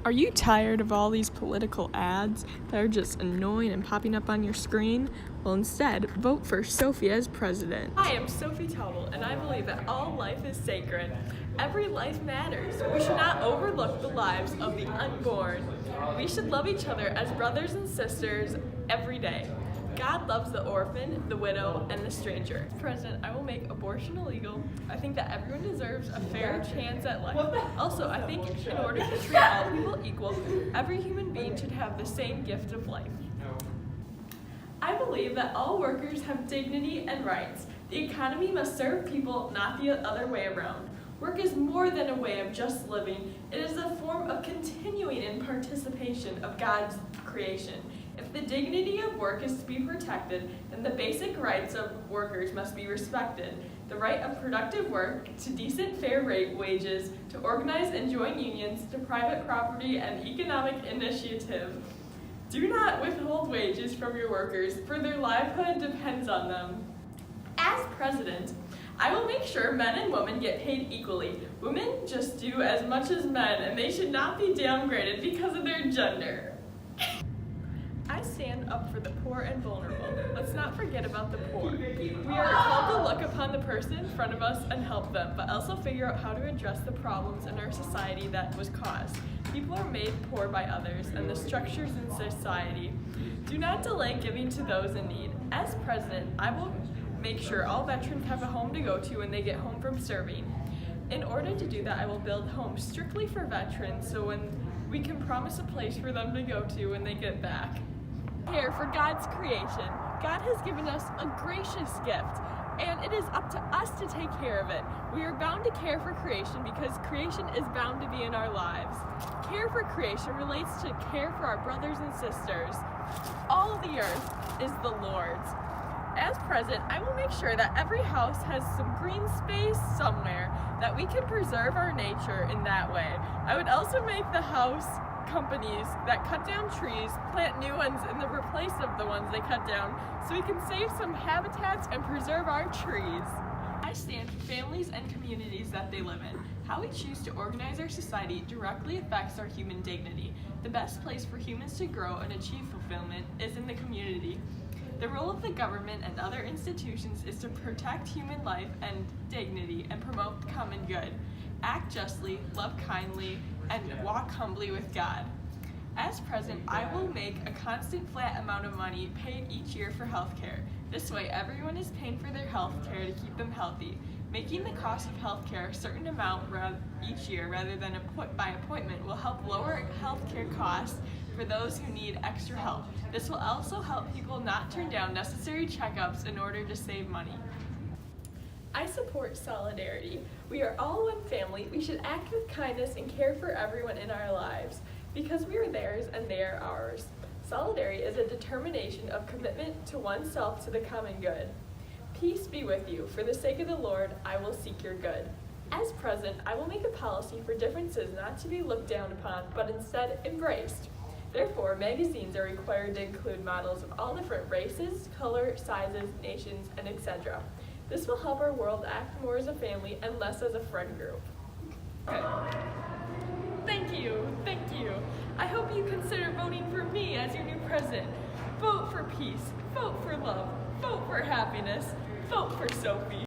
Are you tired of all these political ads that are just annoying and popping up on your screen? Well, instead, vote for Sophie as president. Hi, I'm Sophie and I believe that all life is sacred. Every life matters. We should not overlook the lives of the unborn. We should love each other as brothers and sisters every day. God loves the orphan, the widow, and the stranger. As president, I will make abortion illegal. I think that everyone deserves a fair chance at life. Also, I think in order to treat all people equal, every human being should have the same gift of life. I believe that all workers have dignity and rights. The economy must serve people, not the other way around. Work is more than a way of just living. It is a form of continuing in participation of God's creation. If the dignity of work is to be protected, then the basic rights of workers must be respected. The right of productive work, to decent fair rate wages, to organize and join unions, to private property and economic initiative. Do not withhold wages from your workers, for their livelihood depends on them. As president, I will make sure men and women get paid equally. Women just do as much as men, and they should not be downgraded because of their gender. I stand up for the poor and vulnerable. Let's not forget about the poor. We are called to look upon the person in front of us and help them, but also figure out how to address the problems in our society that was caused. People are made poor by others and the structures in society. Do not delay giving to those in need. As president, I will make sure all veterans have a home to go to when they get home from serving. In order to do that, I will build homes strictly for veterans so when we can promise a place for them to go to when they get back. Care for God's creation. God has given us a gracious gift, and it is up to us to take care of it. We are bound to care for creation because creation is bound to be in our lives. Care for creation relates to care for our brothers and sisters. All the earth is the Lord's. As president, I will make sure that every house has some green space somewhere, that we can preserve our nature in that way. I would also make the house companies that cut down trees plant new ones in the replace of the ones they cut down so we can save some habitats and preserve our trees. I stand for families and communities that they live in. How we choose to organize our society directly affects our human dignity. The best place for humans to grow and achieve fulfillment is in the community. The role of the government and other institutions is to protect human life and dignity and promote the common good. Act justly, love kindly, and walk humbly with God. As president, I will make a constant flat amount of money paid each year for health care. This way, everyone is paying for their health care to keep them healthy. Making the cost of health care a certain amount each year rather than by appointment will help lower health care costs for those who need extra help. This will also help people not turn down necessary checkups in order to save money. I support solidarity. We are all one family. We should act with kindness and care for everyone in our lives because we are theirs and they are ours. Solidarity is a determination of commitment to oneself to the common good. Peace be with you. For the sake of the Lord, I will seek your good. As president, I will make a policy for differences not to be looked down upon, but instead embraced. Therefore, magazines are required to include models of all different races, color, sizes, nations, and etc. This will help our world act more as a family and less as a friend group. Okay. Thank you. I hope you consider voting for me as your new president. Vote for peace, vote for love, vote for happiness, vote for Sophie.